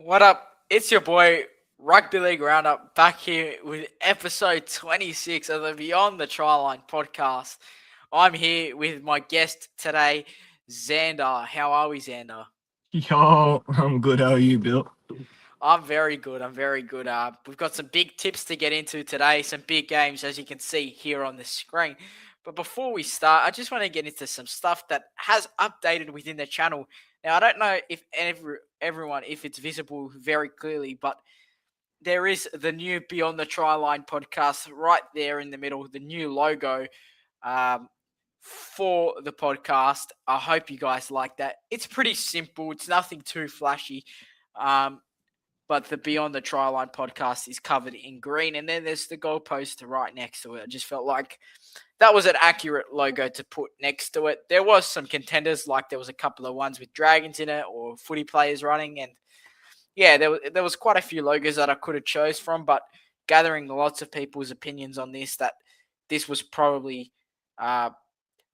What up? It's your boy Rugby League Roundup back here with episode 26 of the Beyond the Tryline podcast. I'm here with my guest today, Xander. How are we, Xander? Yo, I'm good. How are you, Bill? I'm very good. I'm very good. We've got some big tips to get into today, some big games, as you can see here on the screen. But before we start, I just want to get into some stuff that has updated within the channel. Now, I don't know if everyone, if it's visible very clearly, but there is the new Beyond the Tryline podcast right there in the middle, the new logo um, for the podcast. I hope you guys like that. It's pretty simple. It's nothing too flashy. Um, but the Beyond the Tryline podcast is covered in green. And then there's the goalpost right next to it. I just felt like that was an accurate logo to put next to it. There was some contenders, like there was a couple of ones with dragons in it or footy players running. And yeah, there was quite a few logos that I could have chose from, but gathering lots of people's opinions on this, that this was probably uh,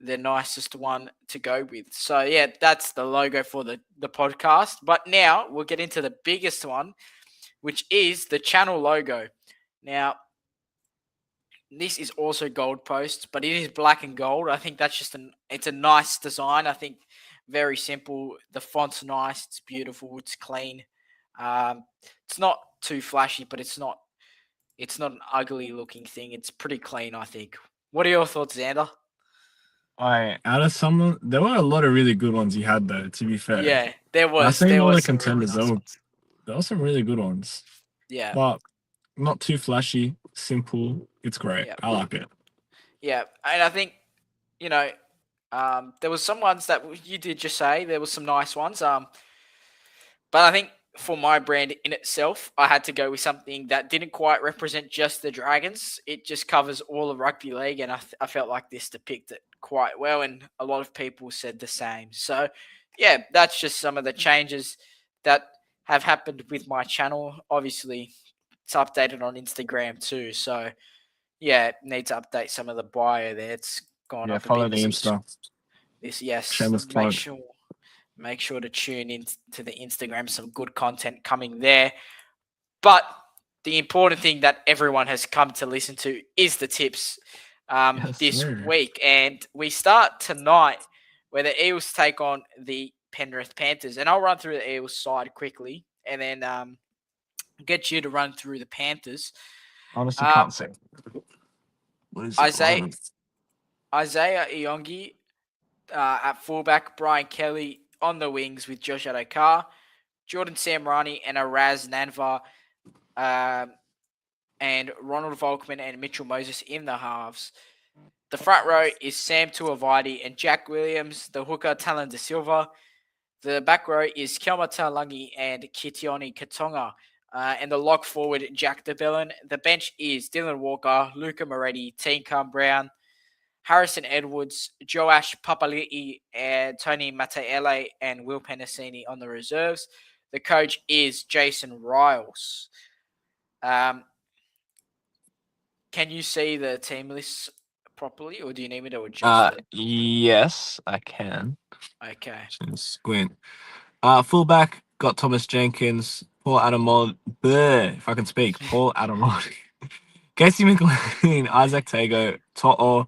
the nicest one to go with. So yeah, that's the logo for the podcast. But now we'll get into the biggest one, which is the channel logo. Now, this is also gold post, but it is black and gold. I think that's just it's a nice design. I think very simple. The font's nice. It's beautiful. It's clean. Um, it's not too flashy, but it's not an ugly looking thing. It's pretty clean, I think. What are your thoughts, Xander? Out of some, there were a lot of really good ones you had though. To be fair, Yeah, there I was seen there all the was some really contenders. nice ones. There were some really good ones, Yeah, but not too flashy. Simple. It's great. yeah, I like it. yeah. And I think you know, there was some ones that you did just say there was some nice ones. But I think for my brand in itself, I had to go with something that didn't quite represent just the Dragons. It just covers all of rugby league, and I felt like this depicted it quite well, and a lot of people said the same. So, yeah, that's just some of the changes that have happened with my channel. Obviously, it's updated on Instagram too. So, yeah, need to update some of the bio there. It's gone Yeah, up a follow bit. the Insta. This yes, Shameless make plug. sure to tune in to the Instagram. Some good content coming there. But the important thing that everyone has come to listen to is the tips Yes, this sir. week. And we start tonight where the Eels take on the Penrith Panthers. And I'll run through the Eels side quickly and then get you to run through the Panthers. Honestly, Um, can't say. What is it? Isaiah, Isaiah Iongi at fullback, Brian Kelly on the wings with Josh Adokar, Jordan Samrani and Araz Nanvar, um, and Ronald Volkman and Mitchell Moses in the halves. The front row is Sam Tuavidi and Jack Williams, the hooker Talan De Silva. The back row is Kelma Talangi and Kitioni Katonga. And the lock forward, Jack DeBellin. The bench is Dylan Walker, Luca Moretti, Tinkham Brown, Harrison Edwards, Joash Papali'i, and Tony Mateele, and Will Penasini on the reserves. The coach is Jason Riles. Um, can you see the team list properly, or do you need me to adjust it? Yes, I can. Okay. Just squint. Fullback got Thomas Jenkins, Paul Adamod. If I can speak, Paul Adamod. Casey McLean, Isaac Tago, To'o,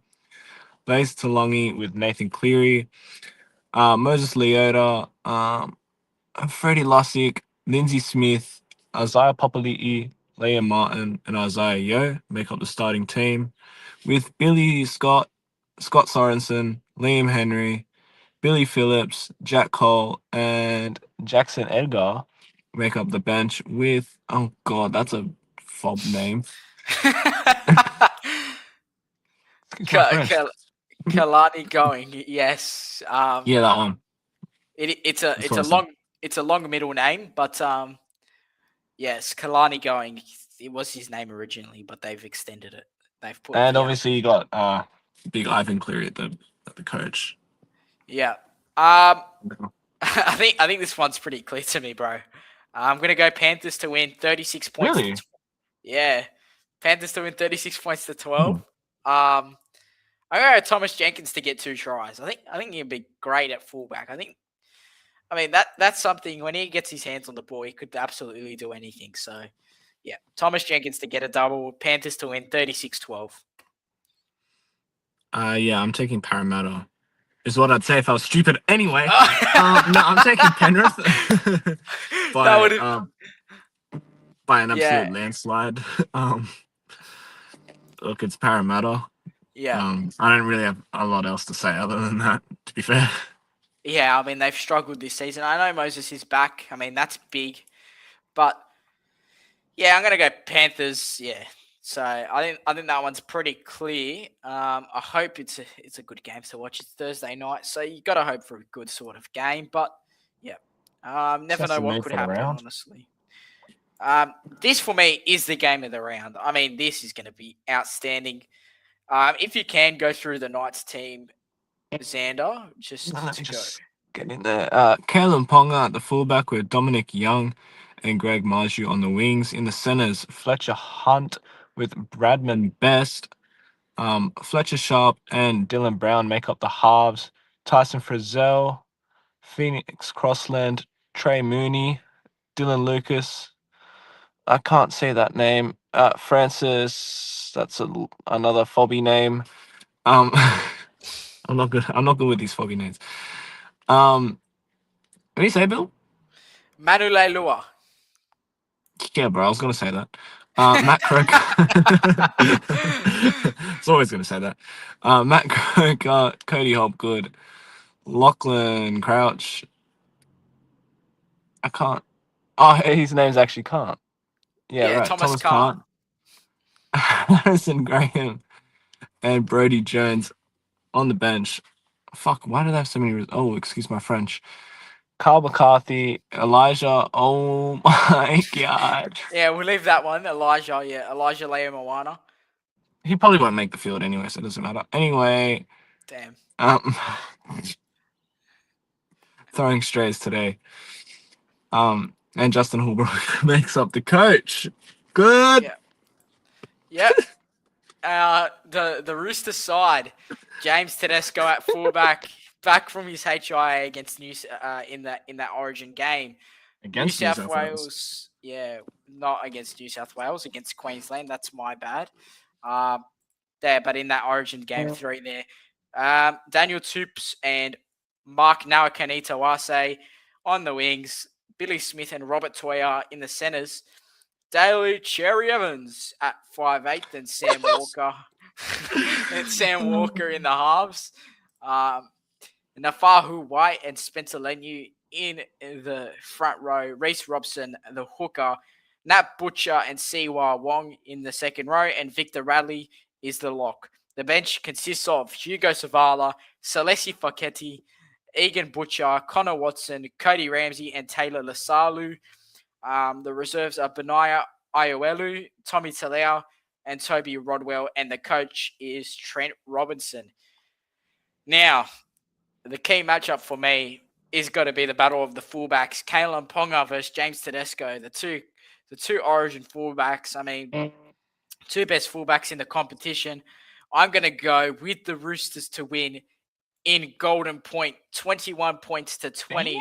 Blaze Talongi with Nathan Cleary, Moses Leota, Freddie Lussick, Lindsay Smith, Isaiah Papali'i, Liam Martin, and Isaiah Yo make up the starting team, with Billy Scott, Scott Sorensen, Liam Henry, Billy Phillips, Jack Cole, and Jackson Edgar make up the bench with, oh God, that's a fob name. Excuse my Ka- French. Ka- Kalani going, yes. Yeah, that one. That's It's what I a said. long middle name, but yes, Kalani going. It was his name originally, but they've extended it. They've put And the obviously you got Big Ivan Cleary at the coach. yeah. I think this one's pretty clear to me, bro. I'm gonna go Panthers to win 36 points to Really? yeah. Panthers to win 36 points to Hmm. 12. Um, I'm gonna go Thomas Jenkins to get 2 tries. I think he'd be great at fullback. I mean, that's something when he gets his hands on the ball, he could absolutely do anything. So, yeah, Thomas Jenkins to get a double, Panthers to win 36-12. Yeah, I'm taking Parramatta. Is what I'd say if I was stupid. Anyway, no, I'm that taking Penrith by would have, by an yeah, absolute landslide. Um, Look, it's Parramatta. yeah, I don't really have a lot else to say other than that. To be fair, yeah. I mean, they've struggled this season. I know Moses is back. I mean, that's big, but yeah, I'm gonna go Panthers. Yeah. So I think that one's pretty clear. I hope it's a good game to watch. It's Thursday night, so you got to hope for a good sort of game. But yeah, never that's know the what move could for the happen. round. Honestly, this for me is the game of the round. I mean, this is going to be outstanding. If you can go through the Knights team, Xander, just Let me to go. just get in there. Kalen Ponga at the fullback with Dominic Young and Greg Marju on the wings. In the centers, Fletcher Hunt with Bradman Best. Fletcher Sharp and Dylan Brown make up the halves. Tyson Frizzell, Phoenix Crossland, Trey Mooney, Dylan Lucas. I can't say that name. Francis, that's another Fobby name. Um, I'm not good. I'm not good with these Fobby names. What do you say, Bill? Manu Leilua. Yeah, bro. I was gonna say that. Matt Croak. It's always gonna say that. Matt Croak, Cody Hopgood, Lachlan Crouch. I can't. Oh, his name's actually Can't. Yeah, Yeah, right. Thomas Thomas Carr. Can't. Harrison Graham and Brody Jones on the bench. Fuck, why did I have so many? Oh, excuse my French. Carl McCarthy, Elijah. Oh my god. Yeah, we'll leave that one. Elijah. Yeah, Elijah Leo Moana. He probably won't make the field anyway, so it doesn't matter. Anyway, Damn. um, throwing strays today. And Justin Holbrook makes up the coach. Good. Yeah. Yep. The Rooster side, James Tedesco at fullback, back from his HIA against in that Origin game. New Against New South South Wales. Wales, yeah, not against New South Wales, against Queensland. That's my bad. There, but in that Origin game 3 there, Daniel Toops and Mark Nawakanita-Wase on the wings, Billy Smith and Robert Toya in the centres. Daly Cherry Evans at 5'8", and Sam Walker in the halves. Nafahu White and Spencer Lenu in the front row. Reece Robson, the hooker. Nat Butcher and Siwa Wong in the second row. And Victor Radley is the lock. The bench consists of Hugo Savala, Celesi Faketi, Egan Butcher, Connor Watson, Cody Ramsey, and Taylor Lasalu. The reserves are Benaya Ioelu, Tommy Talau, and Toby Rodwell. And the coach is Trent Robinson. Now, the key matchup for me is got to be the battle of the fullbacks, Kalen Ponga versus James Tedesco, the two Origin fullbacks. I mean, two best fullbacks in the competition. I'm going to go with the Roosters to win in Golden Point, 21 points to 20.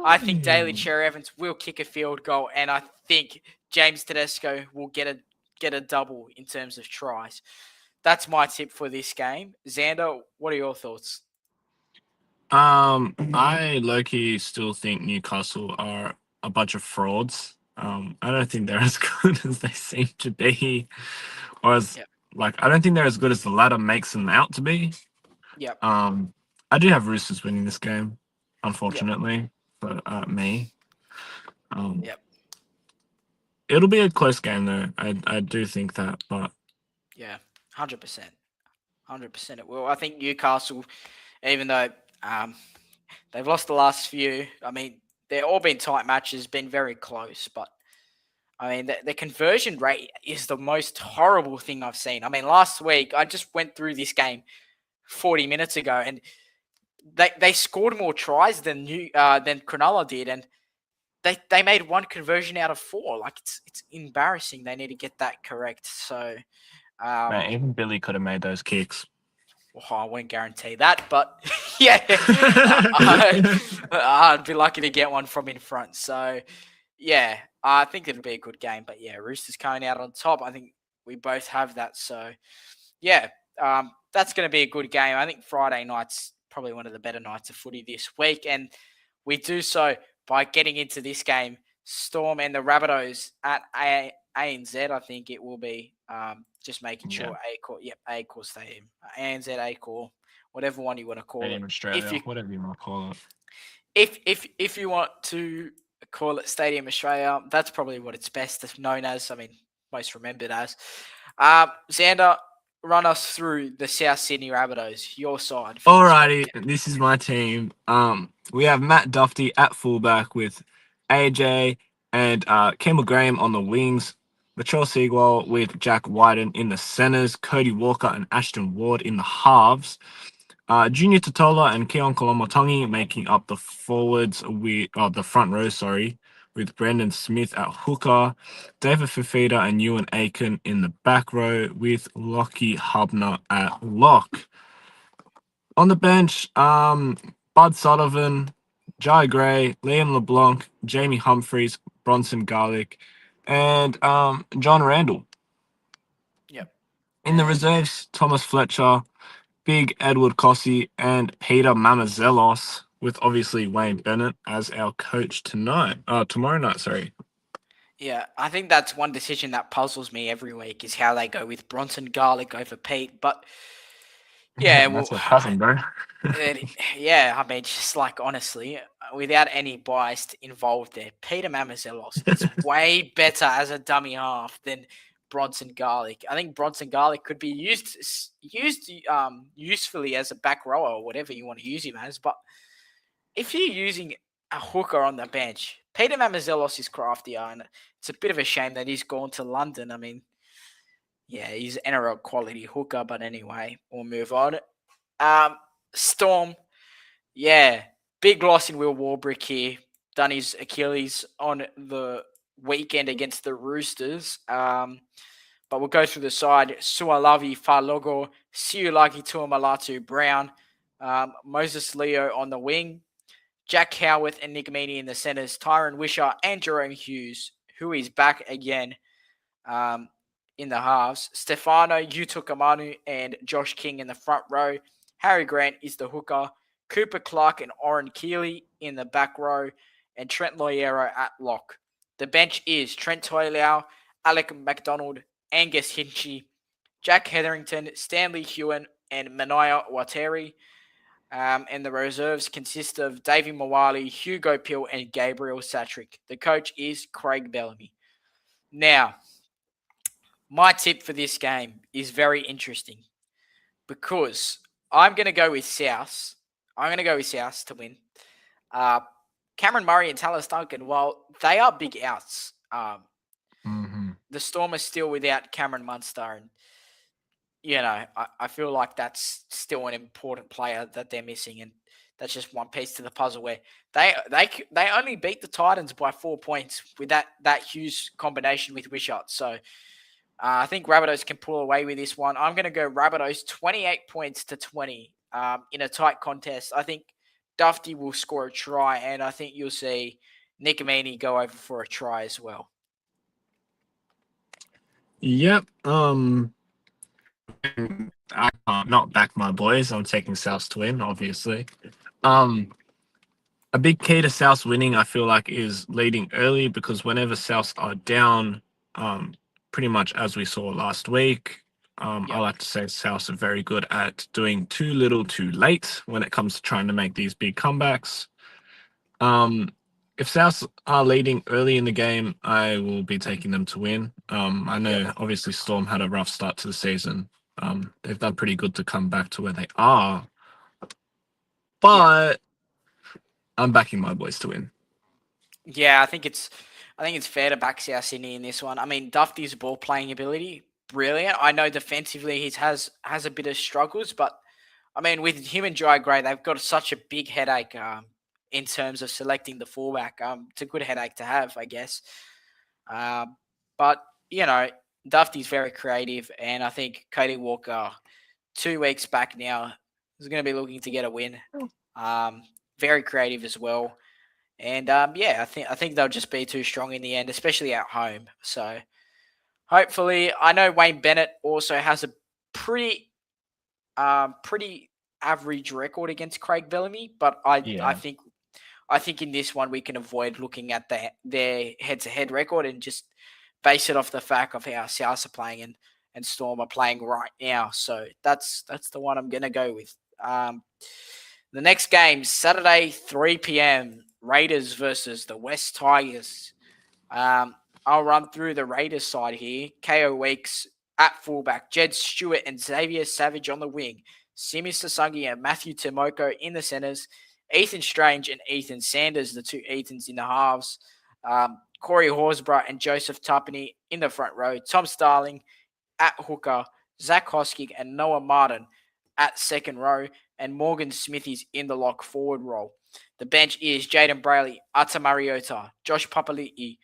I think Daly Cherry Evans will kick a field goal, and I think James Tedesco will get a double in terms of tries. That's my tip for this game. Xander, what are your thoughts? I low-key still think Newcastle are a bunch of frauds. I don't think they're as good as they seem to be, or as Yep. I don't think they're as good as the ladder makes them out to be. Yep. I do have Roosters winning this game, Yep. unfortunately for me. Yep. It'll be a close game though. I do think that, but Yeah, 100%. 100% it will. I think Newcastle, even though they've lost the last few, I mean, they've all been tight matches, been very close, but I mean, the conversion rate is the most horrible thing I've seen. I mean, last week, I just went through this game 40 minutes ago, and they scored more tries than Cronulla did, and they made one conversion out of 4. Like, it's embarrassing. They need to get that correct. So, man, even Billy could have made those kicks. Well, I won't guarantee that, but yeah, I'd be lucky to get one from in front. So yeah, I think it'll be a good game. But yeah, Roosters coming out on top. I think we both have that. So yeah, that's going to be a good game. I think Friday night's probably one of the better nights of footy this week, and we do so by getting into this game, Storm and the Rabbitohs at ANZ. I think it will be. Just making Yeah. sure Accor, yep, Accor Stadium, ANZ Accor, whatever one you want to call it. Stadium If Australia, you whatever you want to call it. if you want to call it Stadium Australia, that's probably what it's best known as. I mean, most remembered as. Xander, run us through the South Sydney Rabbitohs, your side for this Alrighty, weekend. this is my team. We have Matt Duffy at fullback with AJ and Campbell Graham on the wings. Latrell Seagull with Jack Wyden in the centers. Cody Walker and Ashton Ward in the halves. Junior Totola and Keon Kolomotongi making up the forwards with the front row, sorry, with Brendan Smith at hooker, David Fafita and Ewan Aiken in the back row with Lockie Hubner at lock. On the bench, Bud Sullivan, Jai Gray, Liam LeBlanc, Jamie Humphreys, Bronson Garlic, and John Randall. Yep. In the And reserves, Thomas Fletcher, Big Edward Cossey, and Peter Mamazelos, with obviously Wayne Bennett as our coach tomorrow night, sorry. yeah, I think that's one decision that puzzles me every week is how they go with Bronson Garlic over Pete. But yeah, well, That's your cousin, bro. yeah, I mean, just like honestly, without any bias involved there, Peter Mamazelos is way better as a dummy half than Bronson Garlic. I think Bronson Garlic could be used usefully as a back rower or whatever you want to use him as. But if you're using a hooker on the bench, Peter Mamazelos is craftier, and it's a bit of a shame that he's gone to London. I mean, yeah, he's an NRL quality hooker, but anyway, we'll move on. Storm, yeah, big loss in Will Warbrick here. Done his Achilles on the weekend against the Roosters. But we'll go through the side. Sualavi Falogo, Siulagi Tuamalatu Brown, Moses Leo on the wing, Jack Howarth and Nick Meaney in the centres, Tyron Wisher and Jerome Hughes, who is back again in the halves, Stefano Utukamanu and Josh King in the front row, Harry Grant is the hooker, Cooper Clark and Oren Keeley in the back row, and Trent Loiero at lock. The bench is Trent Toilau, Alec McDonald, Angus Hinchy, Jack Hetherington, Stanley Hewen, and Manaya Wateri. And the reserves consist of Davey Mawali, Hugo Pill, and Gabriel Satrick. The coach is Craig Bellamy. Now, my tip for this game is very interesting because I'm going to go with South. I'm going to go with South to win. Cameron Murray and Talis Duncan, well, they are big outs. The Storm is still without Cameron Munster, and I feel like that's still an important player that they're missing, and that's just one piece to the puzzle where they only beat the Titans by 4 points with that Hughes combination with Wishart. So I think Rabbitohs can pull away with this one. I'm going to go Rabbitohs 28 points to 20 in a tight contest. I think Dufty will score a try, and I think you'll see Nick Meaney go over for a try as well. Yep. I can't not back my boys. I'm taking South to win, obviously. A big key to South winning, I feel like, is leading early because whenever South are down, pretty much as we saw last week, I like to say South are very good at doing too little too late when it comes to trying to make these big comebacks. If South are leading early in the game, I will be taking them to win. I know obviously Storm had a rough start to the season. They've done pretty good to come back to where they are. But I'm backing my boys to win. Yeah, I think it's fair to back South Sydney in this one. I mean, Dufty's ball playing ability, brilliant. I know defensively he has a bit of struggles, but I mean, with him and Jai Gray, they've got such a big headache in terms of selecting the fullback. It's a good headache to have, I guess. But Dufty's very creative, and I think Cody Walker 2 weeks back now. He's going to be looking to get a win. Very creative as well. And yeah, I think they'll just be too strong in the end, especially at home. So hopefully, I know Wayne Bennett also has a pretty pretty average record against Craig Bellamy, but I think in this one we can avoid looking at their head-to-head record and just base it off the fact of how South are playing and Storm are playing right now. So that's the one I'm gonna go with. The next game, Saturday, 3 p.m. Raiders versus the West Tigers. I'll run through the Raiders side here. KO Weeks at fullback, Jed Stewart and Xavier Savage on the wing, Simi Sasungi and Matthew Tomoko in the centres, Ethan Strange and Ethan Sanders, the two Ethans in the halves, Corey Horsburgh and Joseph Tuppenny in the front row, Tom Starling at hooker, Zach Hoskig and Noah Martin at second row, and Morgan Smithies in the lock forward role. The bench is Jaden Brayley, Ata Mariota, Josh Papali'i,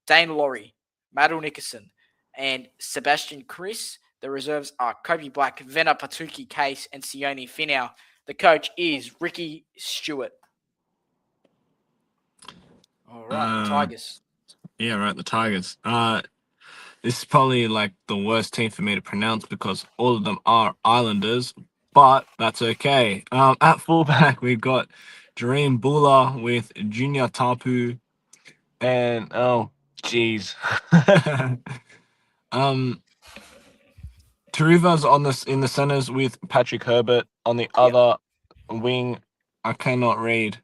Dane Laurie, Madul Nickerson, and Sebastian Chris. The reserves are Kobe Black, Vena Patuki Case, and Sione Finau. The coach is Ricky Stewart. All right, Tigers. Yeah, right, the Tigers. This is probably like the worst team for me to pronounce because all of them are Islanders, but that's okay. At fullback, we've got Dream Bula with Junior Tapu and jeez. Taruva's in the centers with Patrick Herbert. On the other wing, I cannot read.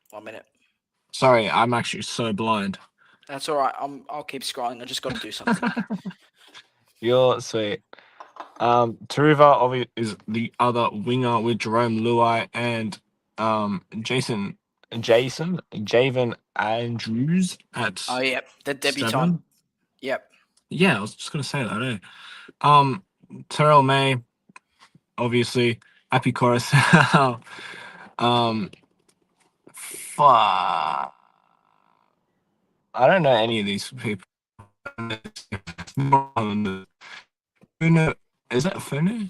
1 minute. Sorry, I'm actually so blind. That's all right. I'll keep scrolling. I just got to do something. You're sweet. Taruva is the other winger with Jerome Luai and Javen Andrews at the debutant. 7. Yep. Yeah, I was just gonna say that. Terrell May, obviously, Happy Coruscant. I don't know any of these people. Funo, is that Funo?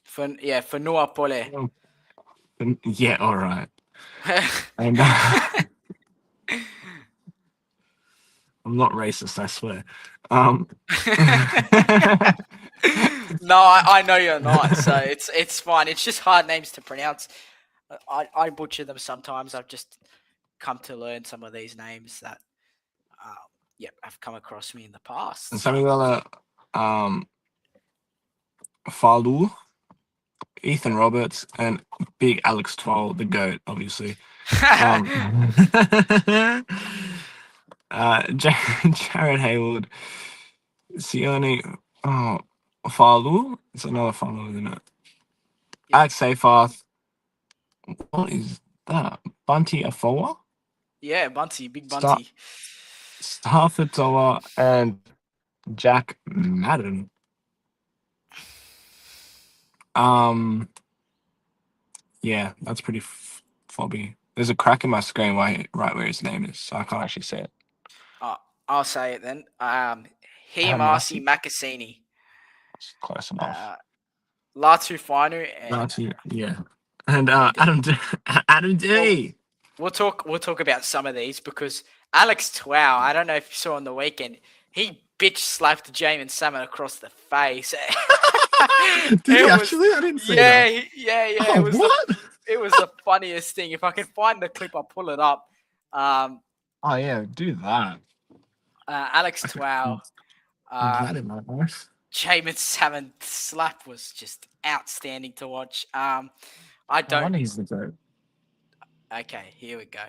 Funua Pole. Yeah, all right. And I'm not racist, I swear. No, I know you're not, so it's fine. It's just hard names to pronounce. I butcher them sometimes. I've just come to learn some of these names that have come across me in the past. And Samuel Falu, Ethan Roberts, and Big Alex Twal, the GOAT, obviously. Jared Hayward, Sione Falu. It's another Falu, isn't it? Alex Seyfarth. What is that? Bunty Afoa? Yeah, Bunty, big Bunty. Stafford Toa and Jack Madden. Yeah, that's pretty fobby. There's a crack in my screen right where his name is, so I can't actually say it. I'll say it then. Himasi Makasini. Close enough. Latu Finu and yeah. And Adam D. We'll talk about some of these because Alex Twal, I don't know if you saw on the weekend, he bitch slapped Jamin Salmon across the face. Did he actually? I didn't see that. Yeah. Oh, It was the funniest thing. If I can find the clip, I'll pull it up. Oh yeah, do that. Alex Twal. That in my voice. Jamin Salmon slap was just outstanding to watch. I don't. He's the GOAT. Okay, here we go.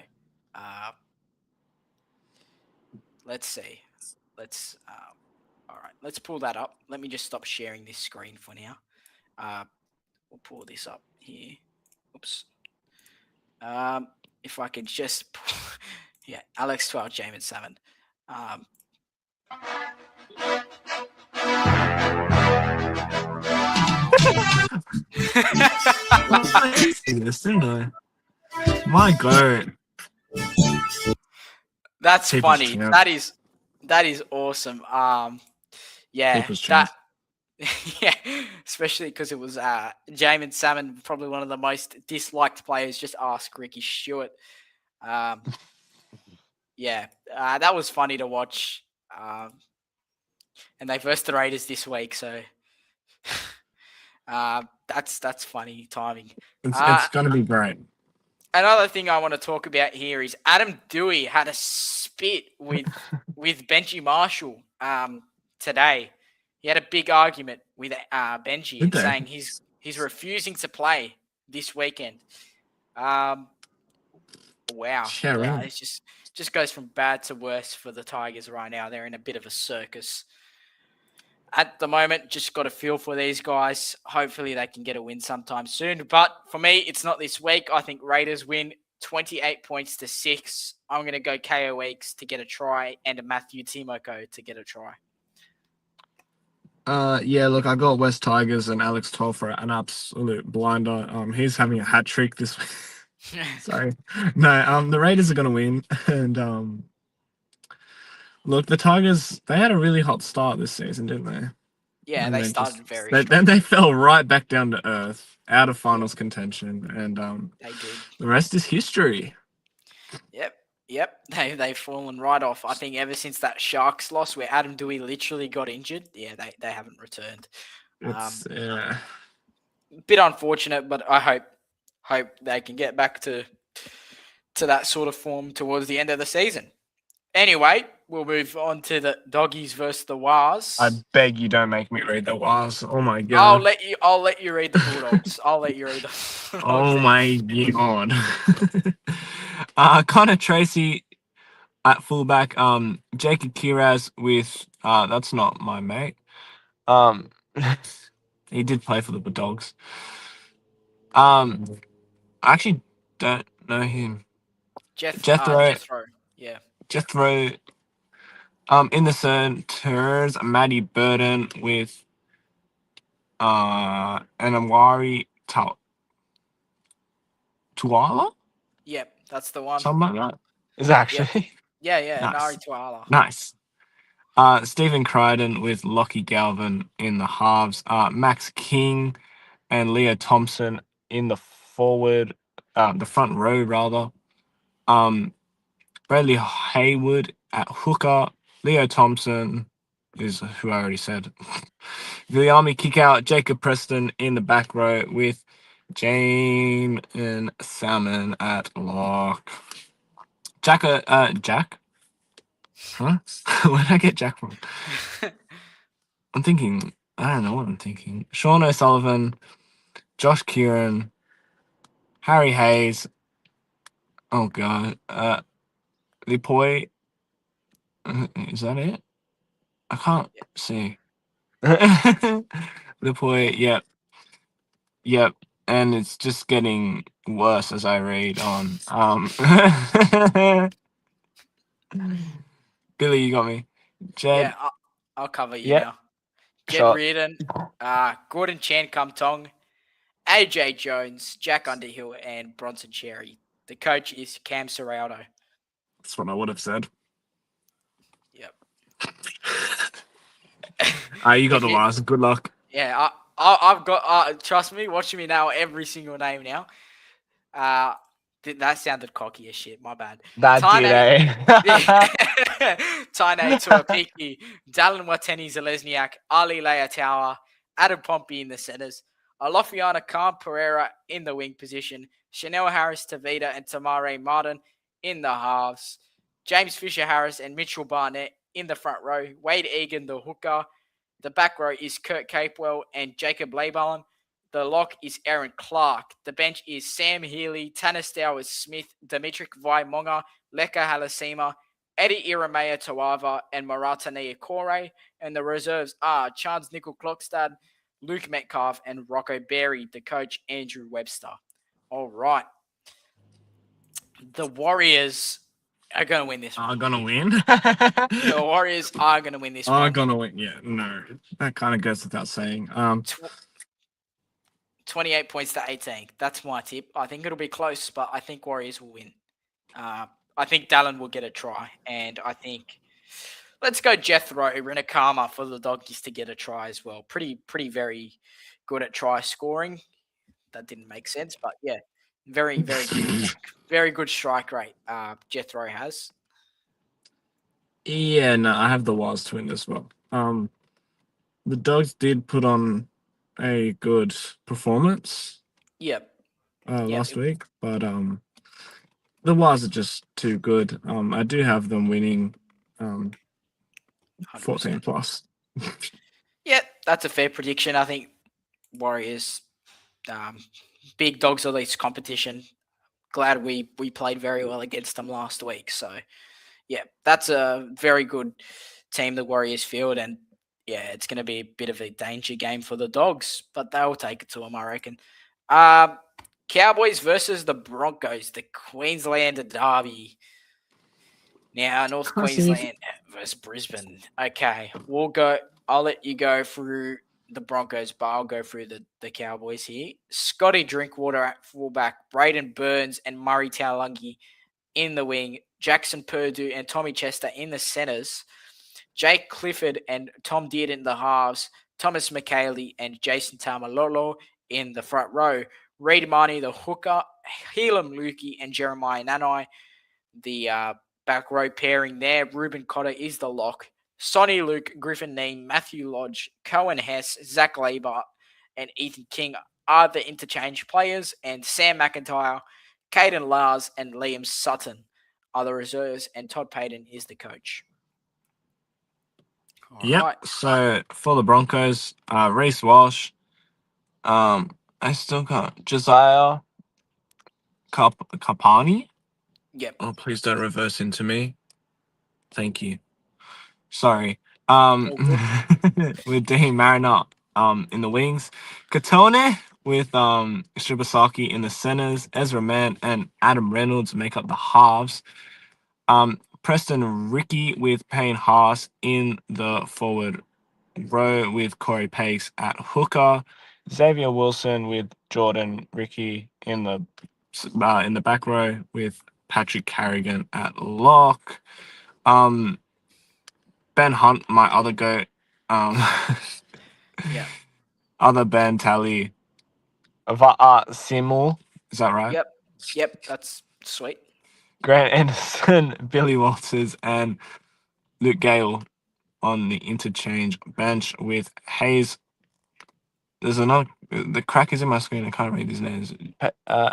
Let's see. All right, let's pull that up. Let me just stop sharing this screen for now. We'll pull this up here. Oops. If I could just, yeah, Alex 12, Jamin 7. My God. That's funny. That is awesome. Yeah, Yeah, especially because it was Jamin Salmon, probably one of the most disliked players. Just ask Ricky Stewart. Um, yeah, that was funny to watch. Um, and they versed the Raiders this week, so that's funny timing. It's Uh, it's gonna be great. Another thing I want to talk about here is Adam Dewey had a spit with Benji Marshall today. He had a big argument with Benji Did and they? saying he's refusing to play this weekend. Um, wow, Yeah, yeah, right. it's just goes from bad to worse for the Tigers right now. They're in a bit of a circus at the moment. Just got a feel for these guys. Hopefully they can get a win sometime soon. But for me, it's not this week. I think Raiders win 28 points to 6. I'm going to go KO Weeks to get a try and a Matthew Timoko to get a try. Yeah, look, I got West Tigers and Alex Toll for an absolute blinder. He's having a hat trick this week. Sorry. No, the Raiders are gonna win. And look, the Tigers, they had a really hot start this season, didn't they? Yeah, And they they started just very then strong. they fell right back down to earth, out of Yeah, finals contention, and they did. the rest is history. Yep. Yep, they've fallen right off. I think ever since that Sharks loss where Adam Dewey literally got injured, yeah, they haven't returned. It's Bit unfortunate, but I hope they can get back to that sort of form towards the end of the season. Anyway, we'll move on to the Doggies versus the I Wars. beg you don't make me read the was. Oh my I'll god. let you. I'll let you read the Bulldogs. I'll let you read the Bulldogs Oh then. my god. Connor Tracy at fullback. Jacob Kiraz with that's not my mate. Um, he did play for the Bulldogs. Um, I actually don't know him. Jethro, Jethro. Yeah. Jethro. In the centers, Maddie Burton with Anamwari Tuala, Yep. That's the one. something like that. Is it Yep. actually Yeah. Nari nice, Tuala. nice. Stephen Crichton with Lockie Galvin in the halves. Max King and Leo Thompson in the forward, the front row rather. Um, Bradley Hayward at hooker. Leo Thompson is who I already said. Viliami kick out. Jacob Preston in the back row with Jane and Salmon at lock. Jack, Jack? Huh? Where did I get Jack from? I'm thinking, I don't know what I'm thinking. Sean O'Sullivan, Josh Kieran, Harry Hayes. Oh god. Lipoy. Is that it? I can't see. Lipoy, yep. Yep. And it's just getting worse as I read on. Billy, you got me. Yeah. Jed. I'll cover you Yep. now. Jed Shot. Reardon, Gordon Chan Kum Tong, AJ Jones, Jack Underhill, and Bronson Cherry. The coach is Cam Serraldo. That's what I would have said. Yep. You got if the you, last. Good luck. yeah, I've got. Trust me, watching me now, every single name now. Uh, that sounded cocky as shit. My bad. That did, Tane, eh? Tane Tuapiki, Dallin Wateni Zalesniak, Ali Leatawa, Adam Pompey in the centers, Alofiana Khan Pereira in the wing position, Chanel Harris Tavita and Tamare Martin in the halves, James Fisher Harris and Mitchell Barnett in the front row, Wade Egan the hooker. The back row is Kurt Capewell and Jacob Leiballen. The lock is Aaron Clark. The bench is Sam Healy, Tanner Stowers Smith, Dimitrik Vaimonga, Leka Halasima, Eddie Iramea Tawava, and Maratania Kore. And the reserves are Chance Nickel Klokstad, Luke Metcalf, and Rocco Berry. The coach, Andrew Webster. All right. The Warriors are going to win this one. Are gonna win? The Warriors are going to win this Are one. gonna win. Yeah, no. That kind of goes without saying. 28 points to 18. That's my tip. I think it'll be close, but I think Warriors will win. I think Dallin will get a try, and I think let's go Jethro Renakama for the Doggies to get a try as well. Very good at try scoring. That didn't make sense, but yeah, very good attack. Very good strike rate. Jethro has. Yeah, no, I have the Waz twin as well. The Dogs did put on a good performance Yep. last week, but the Waz are just too good. I do have them winning 14 100%. plus. Yeah, that's a fair prediction. I think Warriors, um, big dogs of this competition. Glad we played very well against them last week. So yeah, that's a very good team the Warriors field, and yeah, it's going to be a bit of a danger game for the Dogs, but they'll take it to them, I reckon. Um, Cowboys versus the Broncos, the Queenslander derby. Now, North Massive. Queensland versus Brisbane. Okay, we'll go. I'll let you go through the Broncos, but I'll go through the Cowboys here. Scotty Drinkwater at fullback, Braden Burns and Murray Taulagi in the wing, Jackson Purdue and Tommy Chester in the centres, Jake Clifford and Tom Dearden in the halves, Thomas McKaylee and Jason Tamalolo in the front row, Reid Marnie the hooker, Helam Lukey and Jeremiah Nanai, the back row pairing there. Ruben Cotter is the lock. Sonny Luke, Griffin Neem, Matthew Lodge, Cohen Hess, Zach Laber, and Ethan King are the interchange players, and Sam McIntyre, Caden Lars, and Liam Sutton are the reserves, and Todd Payton is the coach. All Yep. right. So for the Broncos, Reese Walsh. I still got Josiah Kapani. Yep. Oh, please don't reverse into me. Thank you. Sorry. All good. With Dean Mariner in the wings, Katone with Shibasaki in the centers, Ezra Mann and Adam Reynolds make up the halves. Preston Ricky with Payne Haas in the forward row with Corey Pace at hooker. Xavier Wilson with Jordan Ricky in the back row with Patrick Carrigan at lock. Ben Hunt, my other goat. Yeah. Other Ben Tally. Simul. Is that right? Yep. Yep. That's sweet. Grant Anderson, Billy Walters, and Luke Gale on the interchange bench with Hayes. There's another. The crack is in my screen. I can't read these names.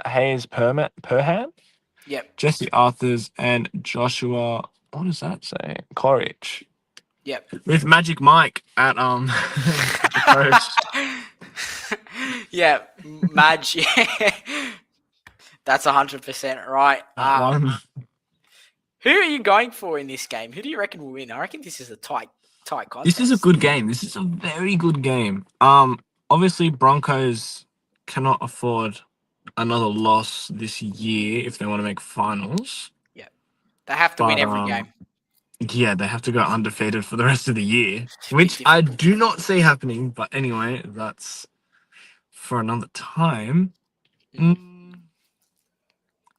Hayes Perhan, Yep. Jesse Arthurs, and Joshua. What does that say? Corrich. Yep. With Magic Mike at the coach. Yeah. Madge. Yeah. That's 100% right. That one. Who are you going for in this game? Who do you reckon will win? I reckon this is a tight contest. This is a good game. This is a very good game. Obviously Broncos cannot afford another loss this year if they want to make finals. Yeah. They have to win every game. Yeah, they have to go undefeated for the rest of the year, which I do not see happening. But anyway, that's for another time.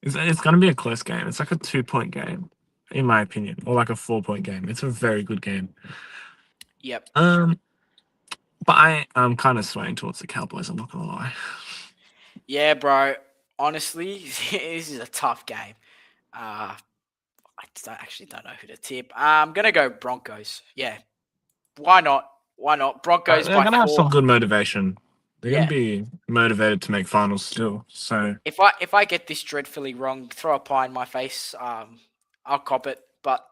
It's going to be a close game. It's like a 2-point game, in my opinion, or like a 4-point game. It's a very good game. Yep. But I'm kind of swaying towards the Cowboys. I'm not gonna lie. Yeah, bro. Honestly, this is a tough game. I don't know who to tip. I'm gonna go Broncos. Yeah. Why not? Why not? Broncos They're by gonna have 4. some good motivation. They're Yeah. gonna be motivated to make finals still. So If I get this dreadfully wrong, throw a pie in my face. I'll cop it. But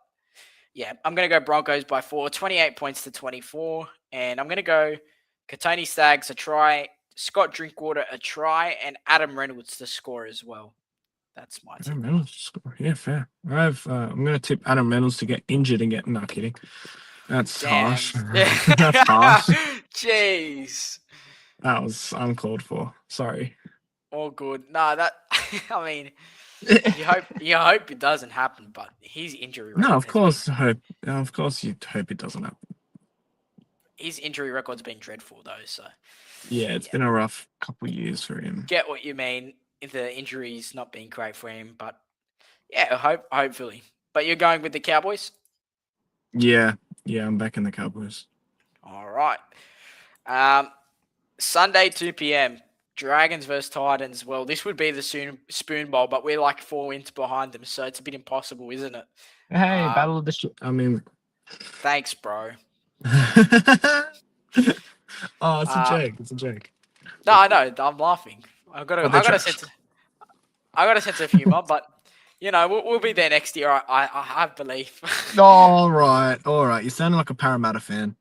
yeah, I'm gonna go Broncos by 4, 28 points to 24, and I'm gonna go Katoni Staggs a try, Scott Drinkwater a try, and Adam Reynolds to score as well. That's my tip. Adam Reynolds to score. Yeah, fair. I'm gonna tip Adam Reynolds to get injured and get. Not kidding. That's Damn. harsh. That's harsh. Jeez. That was uncalled for. Sorry. All good. No, that I mean, you hope it doesn't happen, but his injury record. No, of course. Of course, you hope it doesn't happen. His injury record's been dreadful though, so Yeah, it's been a rough couple years for him. get what you mean. The injuries not being great for him, but yeah, hopefully. But you're going with the Cowboys? Yeah, Yeah, I'm back in the Cowboys. All right. Sunday, 2 p.m. Dragons versus Titans. Well, this would be the Spoon Bowl, but we're like 4 wins behind them, so it's a bit impossible, isn't it? Hey, Battle of the I mean, Thanks, bro. oh, it's a Uh, joke. It's a joke. no, I know. I'm laughing. But they're trash. I got a sense of humor, but we'll be there next year. I have belief. All right, all right. You sounding like a Parramatta fan.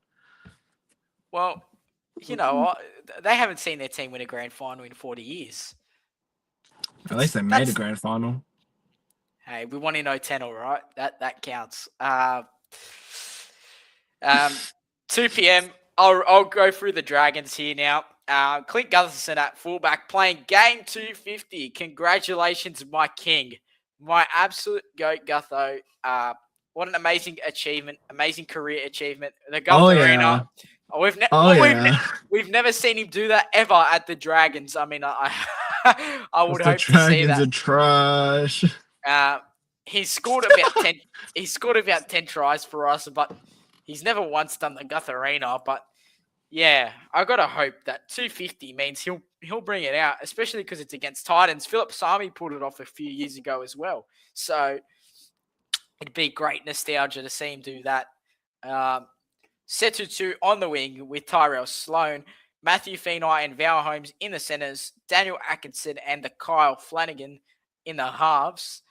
Well, they haven't seen their team win a grand final in 40 years. At least they made a grand final. Hey, we won in 010, all right? That counts. 2 p.m. I'll go through the Dragons here now. Clint Gutherson at fullback playing game 250. Congratulations, my king. My absolute GOAT, Gutho. What an amazing achievement, amazing career achievement. The Gulf Arena. We've never seen him do that ever at the Dragons. I mean, I would hope to see that. The Dragons are trash. He scored about 10. He scored about 10 tries for us, but he's never once done the Guth Arena. But yeah, I gotta hope that 250 means he'll bring it out, especially because it's against Titans. Philip Sami pulled it off a few years ago as well, so it'd be great nostalgia to see him do that. Setu on the wing with Tyrell Sloan, Matthew Feeney and Val Holmes in the centres, Daniel Atkinson and the Kyle Flanagan in the halves.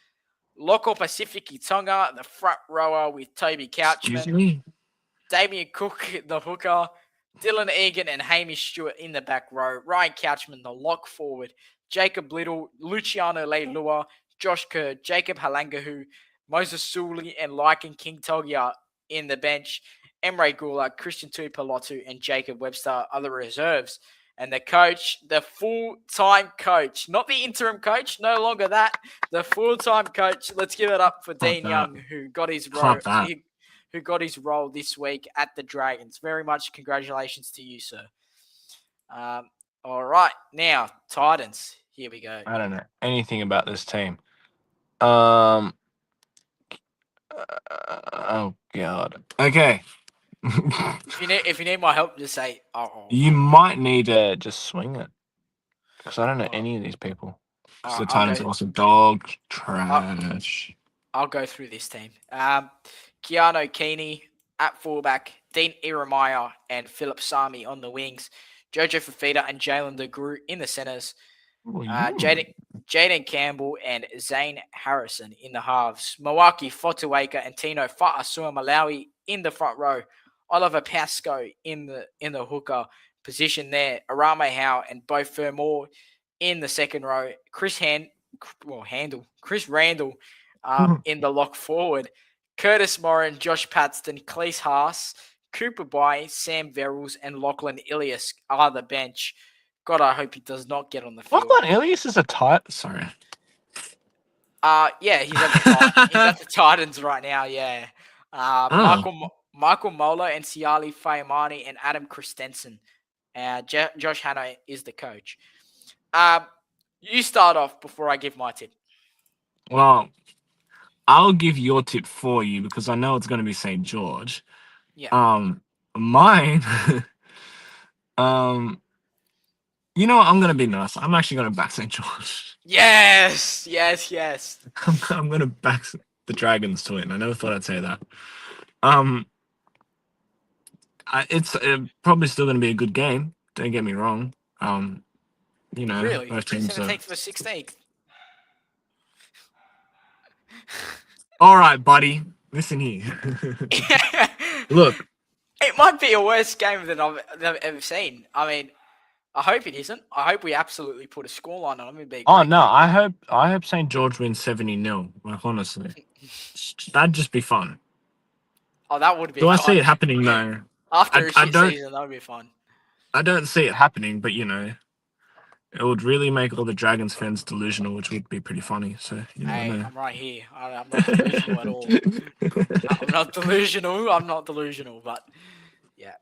Loko Pacifici Tonga, the front rower with Toby Couchman. Damien Cook, the hooker. Dylan Egan and Hamish Stewart in the back row. Ryan Couchman, the lock forward. Jacob Little, Luciano Leilua, Josh Kerr, Jacob Halangahu, Moses Sully and Lycan King Togia in the bench. Emre Gula, Christian Tuipulotu and Jacob Webster are the reserves. And the coach, the full-time coach, not the interim coach, no longer that, the full-time coach. Let's give it up for Dean Young, who got his role this week at the Dragons. Very much congratulations to you, sir. All right, now Titans. Here we go. I don't know anything about this team. Oh God. Okay. If you need my help, just say. You might need to just swing it, because I don't know any of these people. Because the Titans are also dog trash. I'll go through this team. Keanu Keeney at fullback, Dean Iremaya and Philip Sami on the wings, Jojo Fafita and Jalen DeGroot in the centres, Jaden Campbell and Zane Harrison in the halves, Mawaki Fotuaika and Tino Fa'asua Malawi in the front row, Oliver Pascoe in the hooker position there, Arame Howe and Bo Fermor in the second row, Chris Randall in the lock forward, Curtis Morin, Josh Paxton, Cleese Haas, Cooper Bai, Sam Verrills, and Lachlan Ilias are the bench. God, I hope he does not get on the field. Lachlan Ilias is a tight. Sorry. Yeah, he's at the Titans right now. Yeah. Michael Mola and Siali Fayamani and Adam Christensen. Josh Hanna is the coach. You start off before I give my tip. Well, I'll give your tip for you because I know it's going to be St. George. Yeah. Mine. You know what? I'm going to be nice. I'm actually going to back St. George. Yes. I'm going to back the Dragons to win. I never thought I'd say that. It's probably still going to be a good game. Don't get me wrong. Really? Both teams it's going to take for 16th. All right, buddy. Listen here. Look. It might be a worse game than I've ever seen. I mean, I hope it isn't. I hope we absolutely put a scoreline on them. Oh no, I hope St. George wins 70-0. Like honestly, that'd just be fun. Oh, that would be. Do fun. I see it happening though? After a shit season, that would be fun. I don't see it happening, but it would really make all the Dragons fans delusional, which would be pretty funny. So I'm right here. I'm not delusional at all. I'm not delusional, but yeah.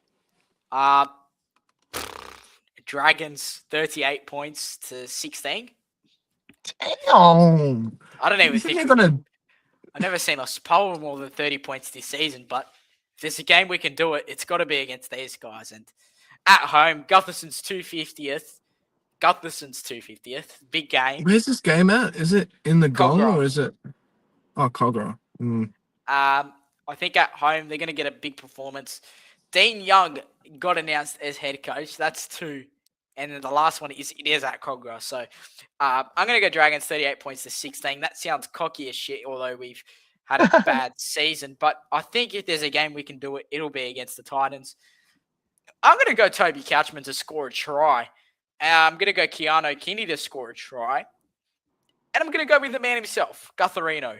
Dragons 38 points to 16. Damn. I don't even think I've never seen us poll more than 30 points this season, but If there's a game we can do it, it's got to be against these guys. And at home, Gutherson's 250th. Gutherson's 250th. Big game. Where's this game at? Is it in the Gong Cogra. or is it? Oh, Cogra. Mm. I think at home they're going to get a big performance. Dean Young got announced as head coach. That's two. And then the last one is at Cogra. So I'm going to go Dragons 38 points to 16. That sounds cocky as shit, although we've had a bad season. But I think if there's a game we can do it, it'll be against the Titans. I'm going to go Toby Couchman to score a try. I'm going to go Keanu Kinney to score a try. And I'm going to go with the man himself, Gutherino,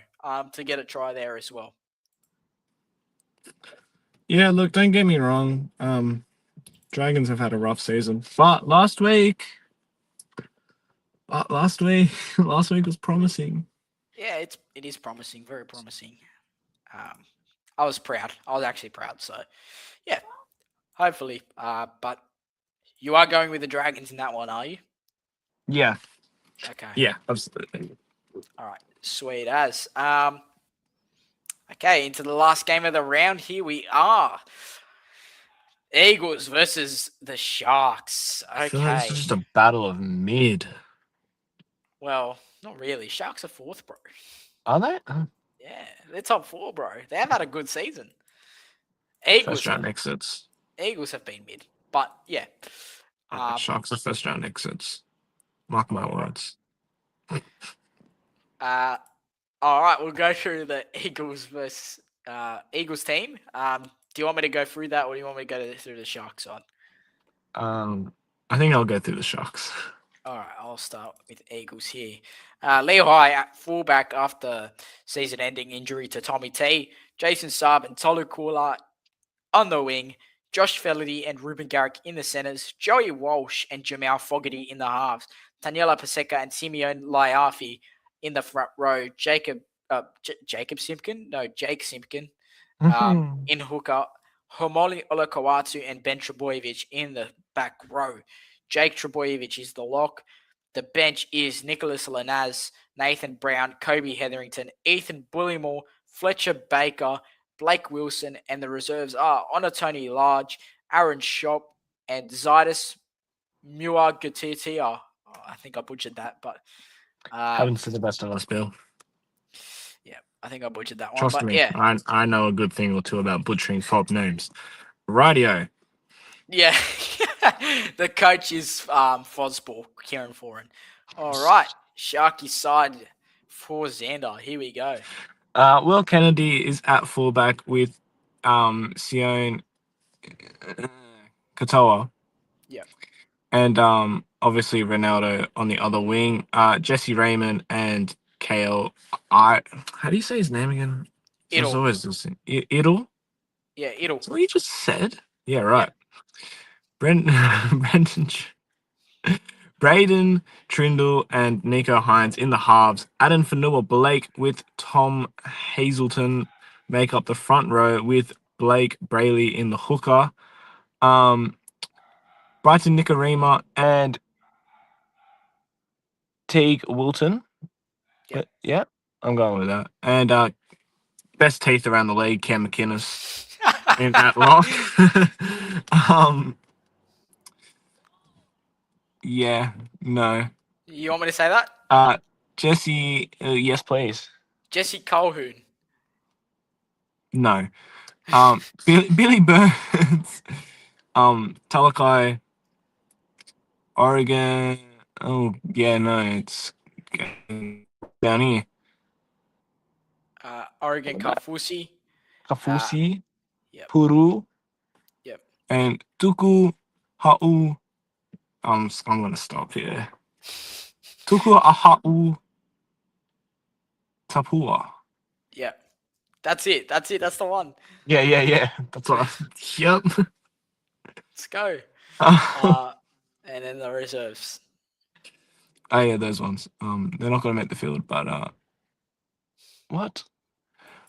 to get a try there as well. Yeah, look, don't get me wrong. Dragons have had a rough season, but last week was promising. Yeah, it is promising, very promising. I was proud. I was actually proud. So, yeah, hopefully. But you are going with the Dragons in that one, are you? Yeah. Okay. Yeah, absolutely. All right, sweet as. Okay, into the last game of the round. Here we are. Eagles versus the Sharks. Okay. I feel like this is just a battle of mid. Well, not really. Sharks are fourth, bro. Are they? Yeah, they're top four, bro. They have had a good season. Eagles First round exits. Eagles have been mid, but yeah. Sharks are first round exits. Mark my words. All right, we'll go through the Eagles versus Eagles team. Do you want me to go through that, or do you want me to go through the Sharks side? I think I'll go through the Sharks. All right, I'll start with Eagles here. Lehigh at fullback after season-ending injury to Tommy T. Jason Saab and Tolu Kula on the wing. Josh Felaty and Ruben Garrick in the centres. Joey Walsh and Jamal Fogarty in the halves. Daniela Paseka and Simeon Laiafi in the front row. Jake Simpkin in hooker. Homoli Olakawatu and Ben Trebojevic in the back row. Jake Trebojevic is the lock. The bench is Nicholas Lanaz, Nathan Brown, Kobe Hetherington, Ethan Bullymore, Fletcher Baker, Blake Wilson, and the reserves are Onatoni Large, Aaron Shop, and Zaitis Muagatitia. I think I butchered that, but haven't said the best of us, Bill. Yeah, I think I butchered that one. Trust but me, yeah. I know a good thing or two about butchering folk names. Radio. Yeah, the coach is Fosball, Kieran Foran. All right, Sharky side for Xander. Here we go. Will Kennedy is at fullback with Sion Katoa. Yeah. And obviously Ronaldo on the other wing. Jesse Raymond and Kale. How do you say his name again? Idle. Always listening. Idle? Yeah, Idle. That's what you just said? Yeah, right. Yeah. Braden Trindle and Nico Hines in the halves. Adam Fanua Blake with Tom Hazelton make up the front row with Blake Brayley in the hooker. Brighton Nicarima and Teague Wilton. Yeah, I'm going with that. And best teeth around the league, Cam McInnes in that lock. Yeah, no. You want me to say that? Jesse, yes, please. Jesse Colhoun. No. Billy Burns. Talakai. Oregon. Oh, yeah, no, it's down here. Oregon Kafusi. Yep. Puru. Yep. And Tuku Ha'u. I'm going to stop here. Tuku Aha'u Tapua. Yeah. That's it. That's the one. Yeah. That's what Yep. Let's go. And then the reserves. Oh, yeah, those ones. They're not going to make the field, but what?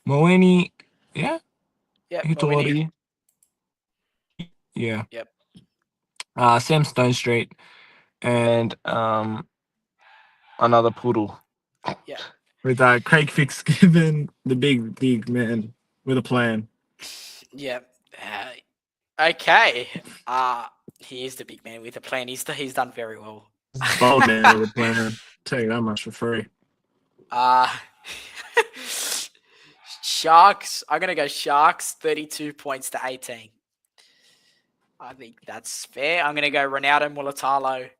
Moeni, yeah? Yeah, Hitori. Yeah. Yep. Sam Stonestreet and another poodle. Yeah. With Craig Fitzgibbon, the big man with a plan. Yeah. Okay. He is the big man with a plan. He's done very well. Bold man with a plan. Tell you that much for free. Uh Sharks. I'm gonna go Sharks 32 points to 18. I think that's fair. I'm gonna go Ronaldo Mulatalo,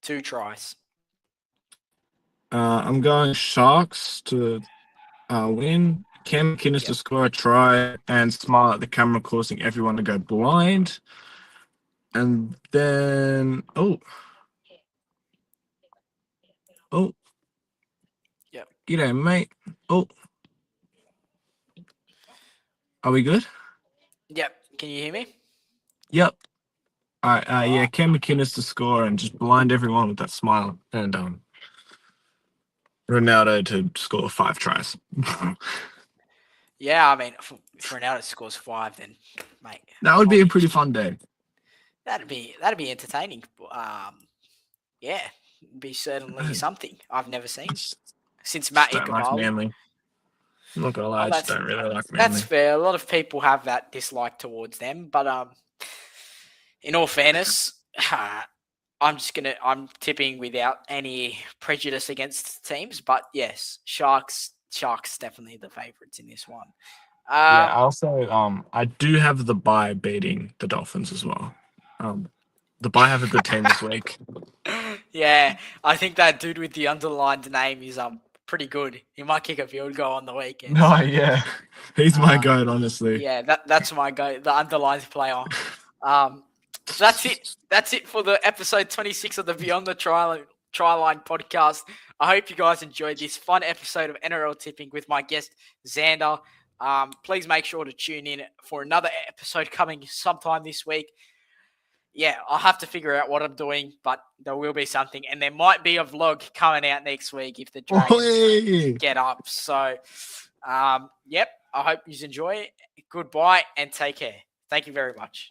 2 tries. I'm going Sharks to win. Cam McInnes to Yep. score a try and smile at the camera, causing everyone to go blind. And then oh, Yep. g'day, mate. Oh, are we good? Yep. Can you hear me? Yep. All right. All Yeah, right. Cam McInnes to score and just blind everyone with that smile. And Ronaldo to score 5 tries. Yeah, I mean, if Ronaldo scores 5, then mate, That would be a holy pretty shit, fun day. that'd be entertaining. Yeah, it'd be certainly something I've never seen Just since Matt don't like Icabali. Manly. I'm not gonna lie, Oh, I just don't really like that's Manly. fair. A lot of people have that dislike towards them, but in all fairness, I'm tipping without any prejudice against teams, but yes, Sharks definitely the favourites in this one. Yeah, Um, I also I do have the bye beating the Dolphins as well. The bye have a good team this week. yeah, I think that dude with the underlined name is pretty good. He might kick a field goal on the weekend. No, So yeah, he's my uh, goat, honestly. yeah, that's my go. The underlined player. Um, that's it. That's it for the episode 26 of the Beyond the Tryline podcast. I hope you guys enjoyed this fun episode of NRL tipping with my guest Xander. Please make sure to tune in for another episode coming sometime this week. Yeah, I'll have to figure out what I'm doing, but there will be something. And there might be a vlog coming out next week if the Dragons Oi! get up. So, yep, I hope you enjoy it. Goodbye and take care. Thank you very much.